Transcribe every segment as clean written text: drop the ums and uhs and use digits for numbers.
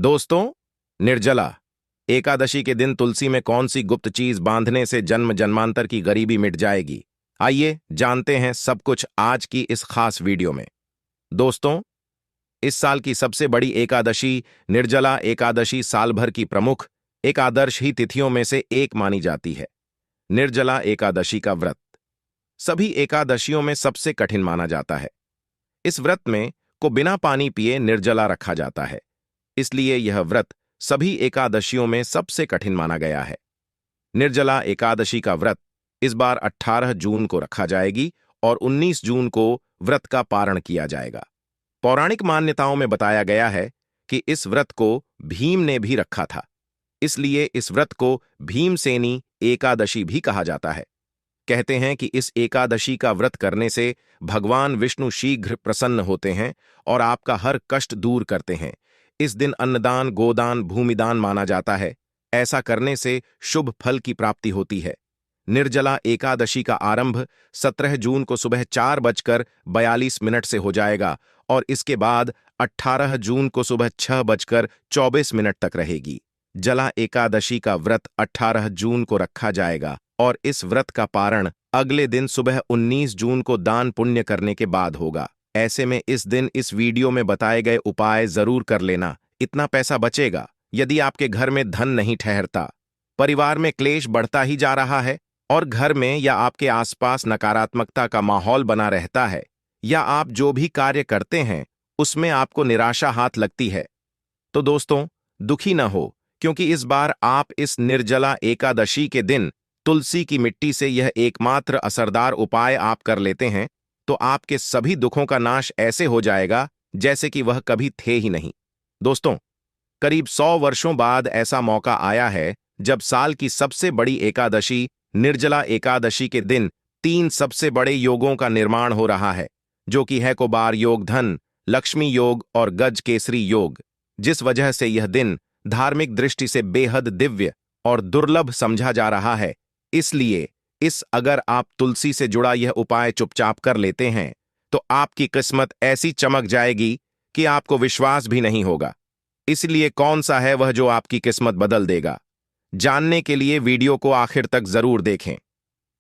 दोस्तों, निर्जला एकादशी के दिन तुलसी में कौन सी गुप्त चीज बांधने से जन्म जन्मांतर की गरीबी मिट जाएगी? आइए जानते हैं सब कुछ आज की इस खास वीडियो में। दोस्तों, इस साल की सबसे बड़ी एकादशी निर्जला एकादशी साल भर की प्रमुख एक आदर्श ही तिथियों में से एक मानी जाती है। निर्जला एकादशी का व्रत सभी एकादशियों में सबसे कठिन माना जाता है। इस व्रत में को बिना पानी पिए निर्जला रखा जाता है, इसलिए यह व्रत सभी एकादशियों में सबसे कठिन माना गया है। निर्जला एकादशी का व्रत इस बार 18 जून को रखा जाएगी और 19 जून को व्रत का पारण किया जाएगा। पौराणिक मान्यताओं में बताया गया है कि इस व्रत को भीम ने भी रखा था, इसलिए इस व्रत को भीमसेनी एकादशी भी कहा जाता है। कहते हैं कि इस एकादशी का व्रत करने से भगवान विष्णु शीघ्र प्रसन्न होते हैं और आपका हर कष्ट दूर करते हैं। इस दिन अन्नदान, गोदान, भूमिदान माना जाता है। ऐसा करने से शुभ फल की प्राप्ति होती है। निर्जला एकादशी का आरंभ 17 जून को सुबह 4:42 से हो जाएगा और इसके बाद 18 जून को सुबह 6:24 तक रहेगी। जला एकादशी का व्रत 18 जून को रखा जाएगा और इस व्रत का पारण अगले दिन सुबह 19 जून को दान पुण्य करने के बाद होगा। ऐसे में इस दिन इस वीडियो में बताए गए उपाय जरूर कर लेना, इतना पैसा बचेगा। यदि आपके घर में धन नहीं ठहरता, परिवार में क्लेश बढ़ता ही जा रहा है और घर में या आपके आसपास नकारात्मकता का माहौल बना रहता है, या आप जो भी कार्य करते हैं उसमें आपको निराशा हाथ लगती है, तो दोस्तों दुखी न हो, क्योंकि इस बार आप इस निर्जला एकादशी के दिन तुलसी की मिट्टी से यह एकमात्र असरदार उपाय आप कर लेते हैं तो आपके सभी दुखों का नाश ऐसे हो जाएगा जैसे कि वह कभी थे ही नहीं। दोस्तों, करीब 100 वर्षों बाद ऐसा मौका आया है जब साल की सबसे बड़ी एकादशी निर्जला एकादशी के दिन 3 सबसे बड़े योगों का निर्माण हो रहा है, जो कि है कुबार योग, धन लक्ष्मी योग और गज केसरी योग, जिस वजह से यह दिन धार्मिक दृष्टि से बेहद दिव्य और दुर्लभ समझा जा रहा है। इसलिए अगर आप तुलसी से जुड़ा यह उपाय चुपचाप कर लेते हैं तो आपकी किस्मत ऐसी चमक जाएगी कि आपको विश्वास भी नहीं होगा। इसलिए कौन सा है वह जो आपकी किस्मत बदल देगा? जानने के लिए वीडियो को आखिर तक जरूर देखें।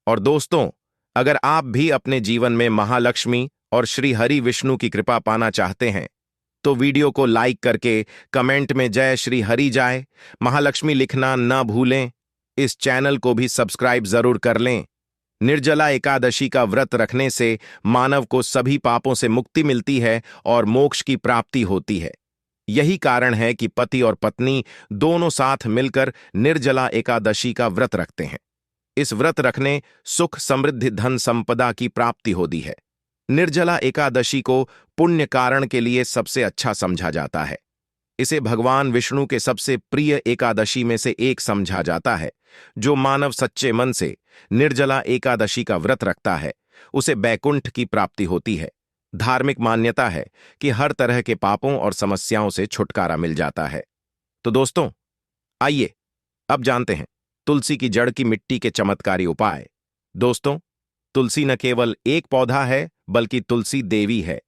और दोस्तों, अगर आप भी अपने जीवन में महालक्ष्मी और श्री हरि विष्णु की कृपा पाना चाहते हैं तो वीडियो को लाइक करके कमेंट में जय श्री हरि जाए महालक्ष्मी लिखना न भूलें। इस चैनल को भी सब्सक्राइब जरूर कर लें। निर्जला एकादशी का व्रत रखने से मानव को सभी पापों से मुक्ति मिलती है और मोक्ष की प्राप्ति होती है। यही कारण है कि पति और पत्नी दोनों साथ मिलकर निर्जला एकादशी का व्रत रखते हैं। इस व्रत रखने सुख, समृद्धि, धन संपदा की प्राप्ति होती है। निर्जला एकादशी को पुण्य कारण के लिए सबसे अच्छा समझा जाता है। इसे भगवान विष्णु के सबसे प्रिय एकादशी में से एक समझा जाता है। जो मानव सच्चे मन से निर्जला एकादशी का व्रत रखता है उसे बैकुंठ की प्राप्ति होती है। धार्मिक मान्यता है कि हर तरह के पापों और समस्याओं से छुटकारा मिल जाता है। तो दोस्तों, आइए अब जानते हैं तुलसी की जड़ की मिट्टी के चमत्कारी उपाय। दोस्तों, तुलसी न केवल एक पौधा है बल्कि तुलसी देवी है।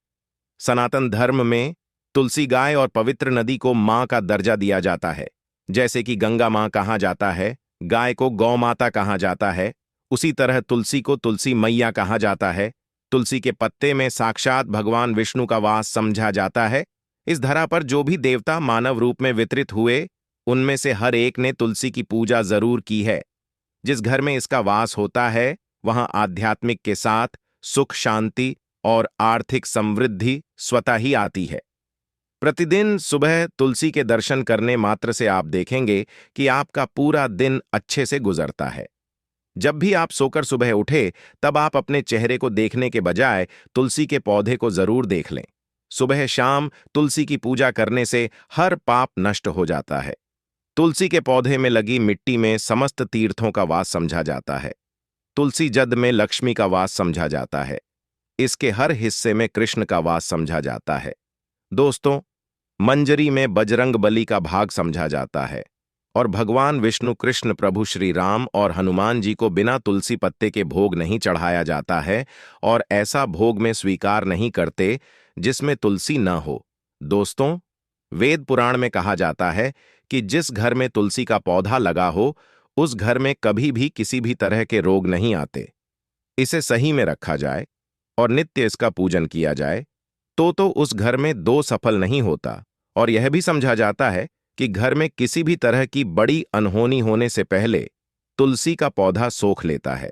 सनातन धर्म में तुलसी गाय और पवित्र नदी को मां का दर्जा दिया जाता है। जैसे कि गंगा मां कहा जाता है, गाय को गौ माता कहा जाता है, उसी तरह तुलसी को तुलसी मैया कहा जाता है। तुलसी के पत्ते में साक्षात भगवान विष्णु का वास समझा जाता है। इस धरा पर जो भी देवता मानव रूप में वितरित हुए, उनमें से हर एक ने तुलसी की पूजा जरूर की है। जिस घर में इसका वास होता है वहां आध्यात्मिक के साथ सुख, शांति और आर्थिक समृद्धि स्वतः ही आती है। प्रतिदिन सुबह तुलसी के दर्शन करने मात्र से आप देखेंगे कि आपका पूरा दिन अच्छे से गुजरता है। जब भी आप सोकर सुबह उठे तब आप अपने चेहरे को देखने के बजाय तुलसी के पौधे को जरूर देख लें। सुबह शाम तुलसी की पूजा करने से हर पाप नष्ट हो जाता है। तुलसी के पौधे में लगी मिट्टी में समस्त तीर्थों का वास समझा जाता है। तुलसी जद में लक्ष्मी का वास समझा जाता है। इसके हर हिस्से में कृष्ण का वास समझा जाता है। दोस्तों, मंजरी में बजरंग बली का भाग समझा जाता है और भगवान विष्णु, कृष्ण, प्रभु श्री राम और हनुमान जी को बिना तुलसी पत्ते के भोग नहीं चढ़ाया जाता है और ऐसा भोग में स्वीकार नहीं करते जिसमें तुलसी न हो। दोस्तों, वेद पुराण में कहा जाता है कि जिस घर में तुलसी का पौधा लगा हो उस घर में कभी भी किसी भी तरह के रोग नहीं आते। इसे सही में रखा जाए और नित्य इसका पूजन किया जाए तो उस घर में दो सफल नहीं होता। और यह भी समझा जाता है कि घर में किसी भी तरह की बड़ी अनहोनी होने से पहले तुलसी का पौधा सोख लेता है,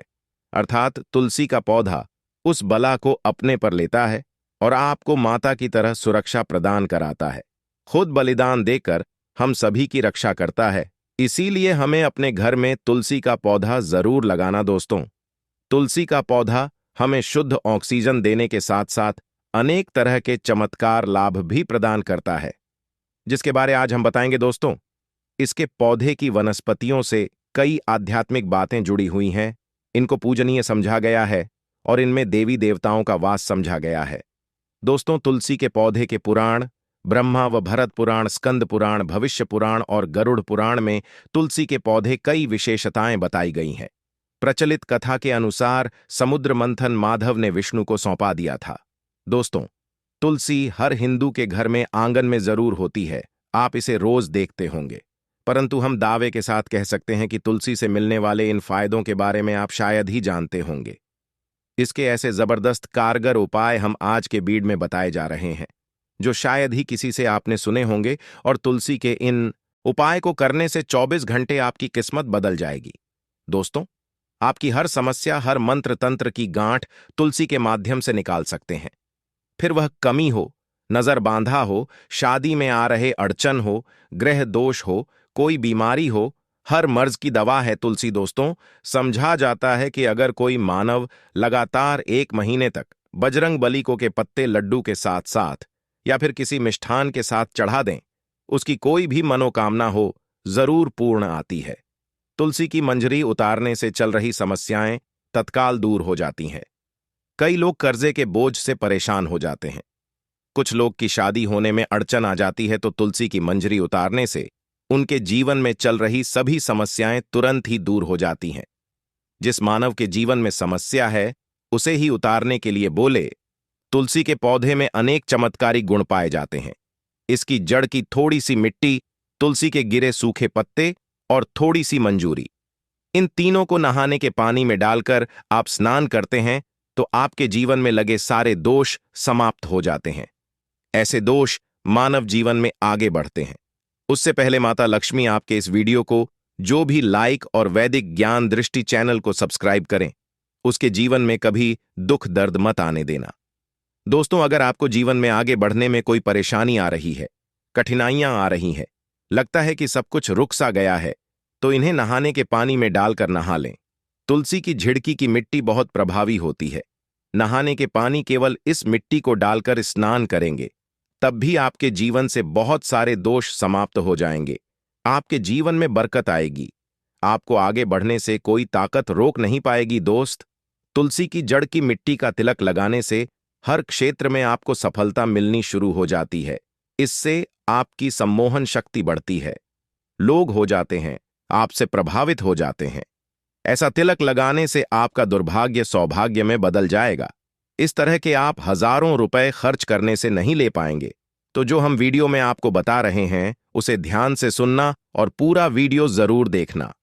अर्थात तुलसी का पौधा उस बला को अपने पर लेता है और आपको माता की तरह सुरक्षा प्रदान कराता है। खुद बलिदान देकर हम सभी की रक्षा करता है। इसीलिए हमें अपने घर में तुलसी का पौधा जरूर लगाना दोस्तों। तुलसी का पौधा हमें शुद्ध ऑक्सीजन देने के साथ साथ अनेक तरह के चमत्कार लाभ भी प्रदान करता है, जिसके बारे आज हम बताएंगे दोस्तों। इसके पौधे की वनस्पतियों से कई आध्यात्मिक बातें जुड़ी हुई हैं, इनको पूजनीय समझा गया है और इनमें देवी देवताओं का वास समझा गया है। दोस्तों, तुलसी के पौधे के पुराण ब्रह्मा व भरत पुराण, स्कंद पुराण, भविष्य पुराण और गरुड़ पुराण में तुलसी के पौधे कई विशेषताएं बताई गई हैं। प्रचलित कथा के अनुसार समुद्र मंथन माधव ने विष्णु को सौंपा दिया था। दोस्तों, तुलसी हर हिंदू के घर में आंगन में जरूर होती है, आप इसे रोज देखते होंगे। परंतु हम दावे के साथ कह सकते हैं कि तुलसी से मिलने वाले इन फायदों के बारे में आप शायद ही जानते होंगे। इसके ऐसे जबरदस्त कारगर उपाय हम आज के बीड में बताए जा रहे हैं, जो शायद ही किसी से आपने सुने होंगे। और तुलसी के इन उपाय को करने से 24 घंटे आपकी किस्मत बदल जाएगी। दोस्तों, आपकी हर समस्या, हर मंत्र तंत्र की गांठ तुलसी के माध्यम से निकाल सकते हैं। फिर वह कमी हो, नजर बांधा हो, शादी में आ रहे अड़चन हो, ग्रह दोष हो, कोई बीमारी हो, हर मर्ज की दवा है तुलसी दोस्तों। समझा जाता है कि अगर कोई मानव लगातार 1 महीने तक बजरंग बली को के पत्ते लड्डू के साथ साथ या फिर किसी मिष्ठान के साथ चढ़ा दें, उसकी कोई भी मनोकामना हो जरूर पूर्ण आती है। तुलसी की मंजरी उतारने से चल रही समस्याएं तत्काल दूर हो जाती हैं। कई लोग कर्जे के बोझ से परेशान हो जाते हैं। कुछ लोग की शादी होने में अड़चन आ जाती है, तो तुलसी की मंजरी उतारने से उनके जीवन में चल रही सभी समस्याएं तुरंत ही दूर हो जाती हैं। जिस मानव के जीवन में समस्या है उसे ही उतारने के लिए बोले, तुलसी के पौधे में अनेक चमत्कारी गुण पाए जाते हैं। इसकी जड़ की थोड़ी सी मिट्टी, तुलसी के गिरे सूखे पत्ते और थोड़ी सी मंजूरी, इन तीनों को नहाने के पानी में डालकर आप स्नान करते हैं तो आपके जीवन में लगे सारे दोष समाप्त हो जाते हैं। ऐसे दोष मानव जीवन में आगे बढ़ते हैं। उससे पहले माता लक्ष्मी आपके इस वीडियो को जो भी लाइक और वैदिक ज्ञान दृष्टि चैनल को सब्सक्राइब करें, उसके जीवन में कभी दुख दर्द मत आने देना। दोस्तों, अगर आपको जीवन में आगे बढ़ने में कोई परेशानी आ रही है, कठिनाइयां आ रही हैं, लगता है कि सब कुछ रुक सा गया है, तो इन्हें नहाने के पानी में डालकर नहा लें। तुलसी की झिड़की की मिट्टी बहुत प्रभावी होती है। नहाने के पानी केवल इस मिट्टी को डालकर स्नान करेंगे, तब भी आपके जीवन से बहुत सारे दोष समाप्त हो जाएंगे। आपके जीवन में बरकत आएगी। आपको आगे बढ़ने से कोई ताकत रोक नहीं पाएगी दोस्त। तुलसी की जड़ की मिट्टी का तिलक लगाने से हर क्षेत्र में आपको सफलता मिलनी शुरू हो जाती है। इससे आपकी सम्मोहन शक्ति बढ़ती है। लोग हो जाते हैं, आपसे प्रभावित हो जाते हैं। ऐसा तिलक लगाने से आपका दुर्भाग्य सौभाग्य में बदल जाएगा। इस तरह के आप हजारों रुपए खर्च करने से नहीं ले पाएंगे। तो जो हम वीडियो में आपको बता रहे हैं उसे ध्यान से सुनना और पूरा वीडियो जरूर देखना।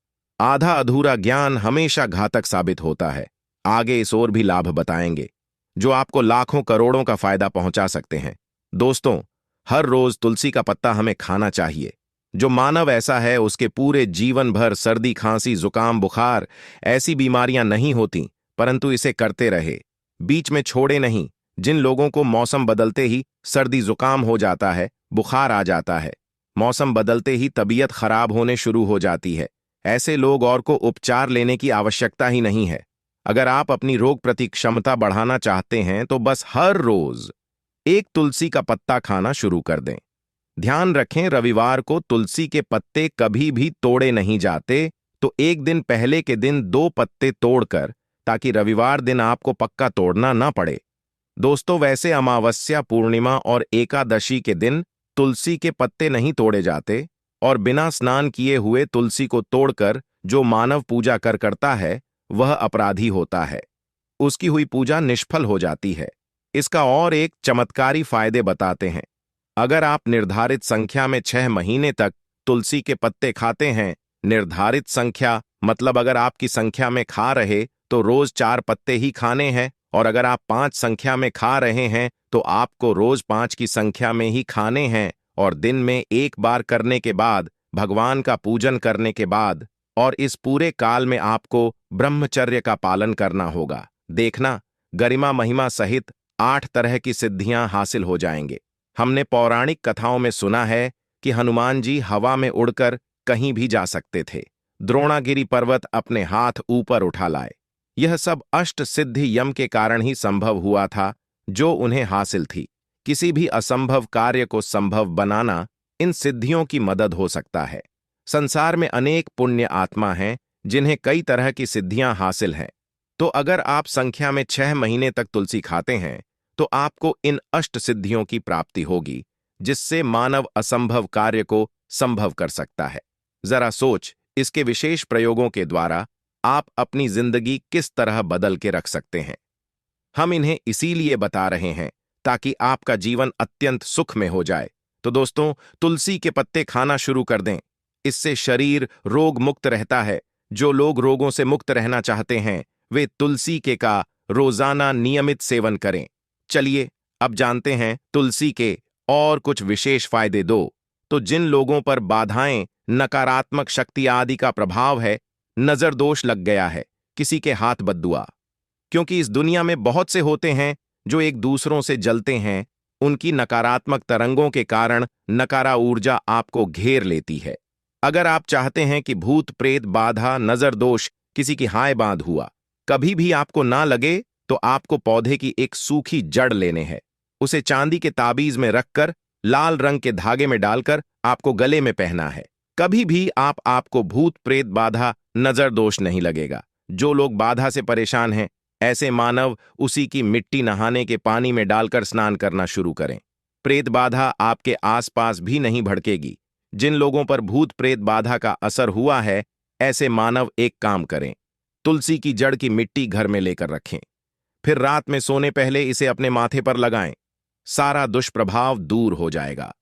आधा अधूरा ज्ञान हमेशा घातक साबित होता है। आगे इस और भी लाभ बताएंगे जो आपको लाखों करोड़ों का फायदा पहुंचा सकते हैं। दोस्तों, हर रोज तुलसी का पत्ता हमें खाना चाहिए। जो मानव ऐसा है उसके पूरे जीवन भर सर्दी, खांसी, जुकाम, बुखार ऐसी बीमारियां नहीं होती, परंतु इसे करते रहे, बीच में छोड़े नहीं। जिन लोगों को मौसम बदलते ही सर्दी जुकाम हो जाता है, बुखार आ जाता है, मौसम बदलते ही तबीयत खराब होने शुरू हो जाती है, ऐसे लोग और को उपचार लेने की आवश्यकता ही नहीं है। अगर आप अपनी रोग प्रति क्षमता बढ़ाना चाहते हैं तो बस हर रोज एक तुलसी का पत्ता खाना शुरू कर दें। ध्यान रखें, रविवार को तुलसी के पत्ते कभी भी तोड़े नहीं जाते, तो एक दिन पहले के दिन 2 पत्ते तोड़कर, ताकि रविवार दिन आपको पक्का तोड़ना ना पड़े। दोस्तों, वैसे अमावस्या, पूर्णिमा और एकादशी के दिन तुलसी के पत्ते नहीं तोड़े जाते और बिना स्नान किए हुए तुलसी को तोड़कर जो मानव पूजा करता है वह अपराधी होता है। उसकी हुई पूजा निष्फल हो जाती है। इसका और एक चमत्कारी फायदे बताते हैं। अगर आप निर्धारित संख्या में 6 महीने तक तुलसी के पत्ते खाते हैं, निर्धारित संख्या मतलब अगर आपकी संख्या में खा रहे तो रोज 4 पत्ते ही खाने हैं, और अगर आप 5 संख्या में खा रहे हैं तो आपको रोज 5 की संख्या में ही खाने हैं, और दिन में एक बार करने के बाद, भगवान का पूजन करने के बाद, और इस पूरे काल में आपको ब्रह्मचर्य का पालन करना होगा। देखना, गरिमा महिमा सहित 8 तरह की सिद्धियां हासिल हो जाएंगे। हमने पौराणिक कथाओं में सुना है कि हनुमान जी हवा में उड़कर कहीं भी जा सकते थे। द्रोणागिरी पर्वत अपने हाथ ऊपर उठा लाए। यह सब अष्ट सिद्धि यम के कारण ही संभव हुआ था, जो उन्हें हासिल थी। किसी भी असंभव कार्य को संभव बनाना इन सिद्धियों की मदद हो सकता है। संसार में अनेक पुण्य आत्मा हैं जिन्हें कई तरह की सिद्धियां हासिल हैं। तो अगर आप संख्या में 6 महीने तक तुलसी खाते हैं तो आपको इन अष्ट सिद्धियों की प्राप्ति होगी, जिससे मानव असंभव कार्य को संभव कर सकता है। जरा सोच, इसके विशेष प्रयोगों के द्वारा आप अपनी जिंदगी किस तरह बदल के रख सकते हैं। हम इन्हें इसीलिए बता रहे हैं ताकि आपका जीवन अत्यंत सुख में हो जाए। तो दोस्तों, तुलसी के पत्ते खाना शुरू कर दें। इससे शरीर रोग मुक्त रहता है। जो लोग रोगों से मुक्त रहना चाहते हैं वे तुलसी के का रोजाना नियमित सेवन करें। चलिए अब जानते हैं तुलसी के और कुछ विशेष फायदे। तो जिन लोगों पर बाधाएं, नकारात्मक शक्ति आदि का प्रभाव है, नजर दोष लग गया है, किसी के हाथ बद्दुआ, क्योंकि इस दुनिया में बहुत से होते हैं जो एक दूसरों से जलते हैं, उनकी नकारात्मक तरंगों के कारण नकारा ऊर्जा आपको घेर लेती है। अगर आप चाहते हैं कि भूत प्रेत बाधा नजर दोष किसी की हाय बांध हुआ कभी भी आपको ना लगे, तो आपको पौधे की एक सूखी जड़ लेने हैं। उसे चांदी के ताबीज में रखकर लाल रंग के धागे में डालकर आपको गले में पहना है। कभी भी आपको भूत प्रेत बाधा नजर दोष नहीं लगेगा। जो लोग बाधा से परेशान हैं, ऐसे मानव उसी की मिट्टी नहाने के पानी में डालकर स्नान करना शुरू करें। प्रेत बाधा आपके आसपास भी नहीं भड़केगी। जिन लोगों पर भूत प्रेत बाधा का असर हुआ है, ऐसे मानव एक काम करें, तुलसी की जड़ की मिट्टी घर में लेकर रखें, फिर रात में सोने पहले इसे अपने माथे पर लगाएं। सारा दुष्प्रभाव दूर हो जाएगा।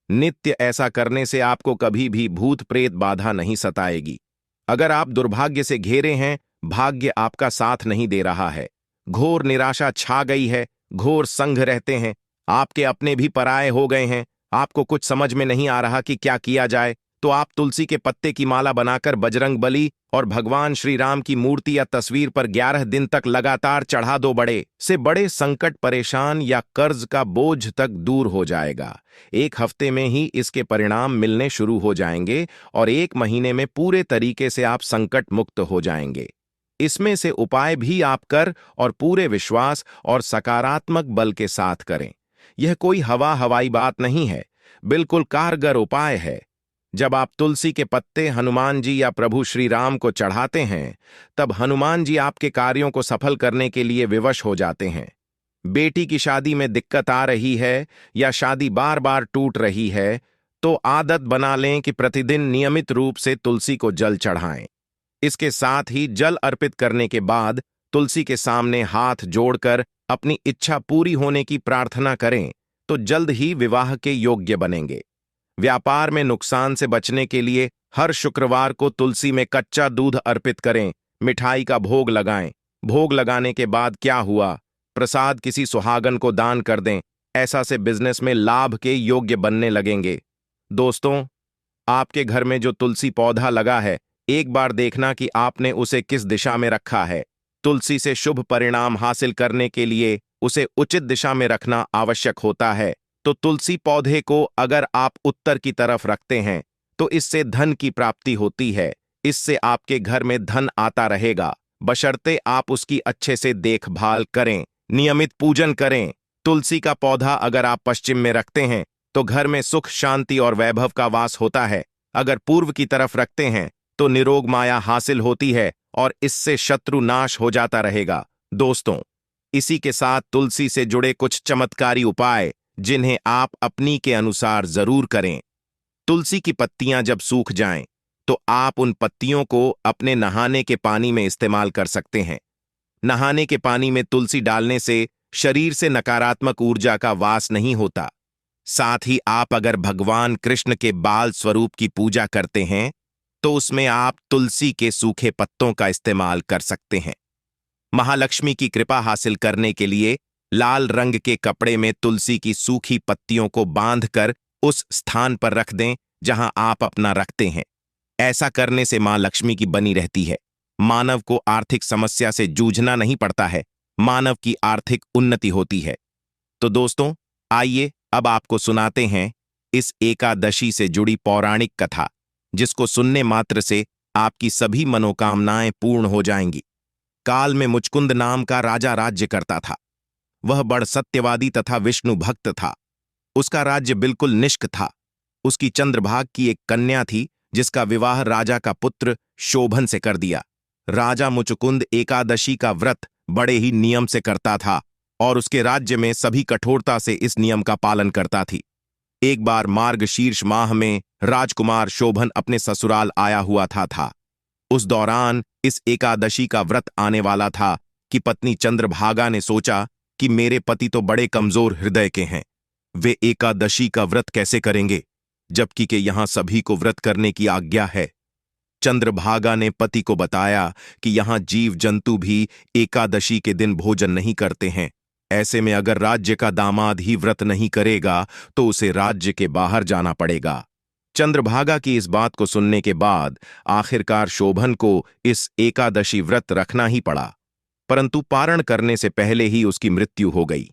नित्य ऐसा करने से आपको कभी भी भूत प्रेत बाधा नहीं सताएगी। अगर आप दुर्भाग्य से घिरे हैं, भाग्य आपका साथ नहीं दे रहा है, घोर निराशा छा गई है, घोर संघ रहते हैं, आपके अपने भी पराये हो गए हैं, आपको कुछ समझ में नहीं आ रहा कि क्या किया जाए, तो आप तुलसी के पत्ते की माला बनाकर बजरंग बली और भगवान श्री राम की मूर्ति या तस्वीर पर 11 दिन तक लगातार चढ़ा दो। बड़े से बड़े संकट, परेशान या कर्ज का बोझ तक दूर हो जाएगा। 1 हफ्ते में ही इसके परिणाम मिलने शुरू हो जाएंगे और 1 महीने में पूरे तरीके से आप संकट मुक्त हो जाएंगे। इसमें से उपाय भी आप कर और पूरे विश्वास और सकारात्मक बल के साथ करें। यह कोई हवाई बात नहीं है, बिल्कुल कारगर उपाय है। जब आप तुलसी के पत्ते हनुमान जी या प्रभु श्री राम को चढ़ाते हैं, तब हनुमान जी आपके कार्यों को सफल करने के लिए विवश हो जाते हैं। बेटी की शादी में दिक्कत आ रही है या शादी बार बार टूट रही है, तो आदत बना लें कि प्रतिदिन नियमित रूप से तुलसी को जल चढ़ाएं। इसके साथ ही जल अर्पित करने के बाद तुलसी के सामने हाथ जोड़कर अपनी इच्छा पूरी होने की प्रार्थना करें, तो जल्द ही विवाह के योग्य बनेंगे। व्यापार में नुकसान से बचने के लिए हर शुक्रवार को तुलसी में कच्चा दूध अर्पित करें, मिठाई का भोग लगाएं। भोग लगाने के बाद क्या हुआ, प्रसाद किसी सुहागन को दान कर दें। ऐसा से बिजनेस में लाभ के योग्य बनने लगेंगे। दोस्तों, आपके घर में जो तुलसी पौधा लगा है, एक बार देखना कि आपने उसे किस दिशा में रखा है। तुलसी से शुभ परिणाम हासिल करने के लिए उसे उचित दिशा में रखना आवश्यक होता है। तो तुलसी पौधे को अगर आप उत्तर की तरफ रखते हैं तो इससे धन की प्राप्ति होती है। इससे आपके घर में धन आता रहेगा, बशर्ते आप उसकी अच्छे से देखभाल करें, नियमित पूजन करें। तुलसी का पौधा अगर आप पश्चिम में रखते हैं तो घर में सुख, शांति और वैभव का वास होता है। अगर पूर्व की तरफ रखते हैं तो निरोग माया हासिल होती है और इससे शत्रु नाश हो जाता रहेगा। दोस्तों, इसी के साथ तुलसी से जुड़े कुछ चमत्कारी उपाय जिन्हें आप अपनी के अनुसार जरूर करें। तुलसी की पत्तियां जब सूख जाएं, तो आप उन पत्तियों को अपने नहाने के पानी में इस्तेमाल कर सकते हैं। नहाने के पानी में तुलसी डालने से शरीर से नकारात्मक ऊर्जा का वास नहीं होता। साथ ही आप अगर भगवान कृष्ण के बाल स्वरूप की पूजा करते हैं तो उसमें आप तुलसी के सूखे पत्तों का इस्तेमाल कर सकते हैं। महालक्ष्मी की कृपा हासिल करने के लिए लाल रंग के कपड़े में तुलसी की सूखी पत्तियों को बांधकर उस स्थान पर रख दें जहां आप अपना रखते हैं। ऐसा करने से मां लक्ष्मी की बनी रहती है। मानव को आर्थिक समस्या से जूझना नहीं पड़ता है, मानव की आर्थिक उन्नति होती है। तो दोस्तों, आइए अब आपको सुनाते हैं इस एकादशी से जुड़ी पौराणिक कथा, जिसको सुनने मात्र से आपकी सभी मनोकामनाएं पूर्ण हो जाएंगी। काल में मुचकुंद नाम का राजा राज्य करता था। वह बड़ सत्यवादी तथा विष्णु भक्त था। उसका राज्य बिल्कुल निष्क था। उसकी चंद्रभाग की एक कन्या थी जिसका विवाह राजा का पुत्र शोभन से कर दिया। राजा मुचकुंद एकादशी का व्रत बड़े ही नियम से करता था और उसके राज्य में सभी कठोरता से इस नियम का पालन करता थी। एक बार मार्गशीर्ष माह में राजकुमार शोभन अपने ससुराल आया हुआ था। उस दौरान इस एकादशी का व्रत आने वाला था कि पत्नी चंद्रभागा ने सोचा कि मेरे पति तो बड़े कमजोर हृदय के हैं, वे एकादशी का व्रत कैसे करेंगे, जबकि के यहां सभी को व्रत करने की आज्ञा है। चंद्रभागा ने पति को बताया कि यहां जीव जंतु भी एकादशी के दिन भोजन नहीं करते हैं। ऐसे में अगर राज्य का दामाद ही व्रत नहीं करेगा तो उसे राज्य के बाहर जाना पड़ेगा। चंद्रभागा की इस बात को सुनने के बाद आखिरकार शोभन को इस एकादशी व्रत रखना ही पड़ा, परंतु पारण करने से पहले ही उसकी मृत्यु हो गई।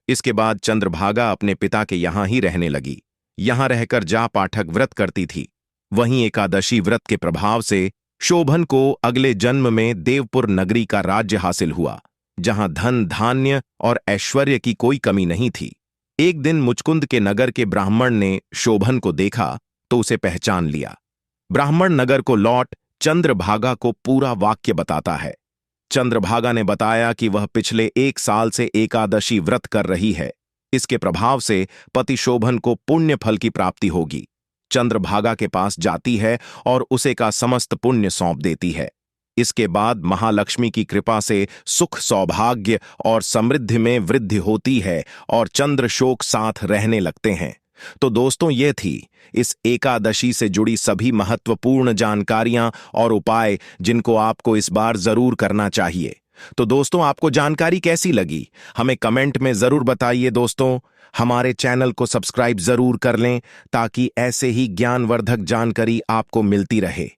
इसके बाद चंद्रभागा अपने पिता के यहां ही रहने लगी। यहां रहकर जा पाठक व्रत करती थी। वहीं एकादशी व्रत के प्रभाव से शोभन को अगले जन्म में देवपुर नगरी का राज्य हासिल हुआ, जहां धन धान्य और ऐश्वर्य की कोई कमी नहीं थी। एक दिन मुचकुंद के नगर के ब्राह्मण ने शोभन को देखा तो उसे पहचान लिया। ब्राह्मण नगर को लौट चंद्रभागा को पूरा वाक्य बताता है। चंद्रभागा ने बताया कि वह पिछले 1 साल से एकादशी व्रत कर रही है। इसके प्रभाव से पति शोभन को पुण्य फल की प्राप्ति होगी। चंद्रभागा के पास जाती है और उसे का समस्त पुण्य सौंप देती है। इसके बाद महालक्ष्मी की कृपा से सुख सौभाग्य और समृद्धि में वृद्धि होती है और चंद्रशोक साथ रहने लगते हैं। तो दोस्तों, ये थी इस एकादशी से जुड़ी सभी महत्वपूर्ण जानकारियां और उपाय जिनको आपको इस बार जरूर करना चाहिए। तो दोस्तों, आपको जानकारी कैसी लगी हमें कमेंट में जरूर बताइए। दोस्तों, हमारे चैनल को सब्सक्राइब जरूर कर लें ताकि ऐसे ही ज्ञानवर्धक जानकारी आपको मिलती रहे।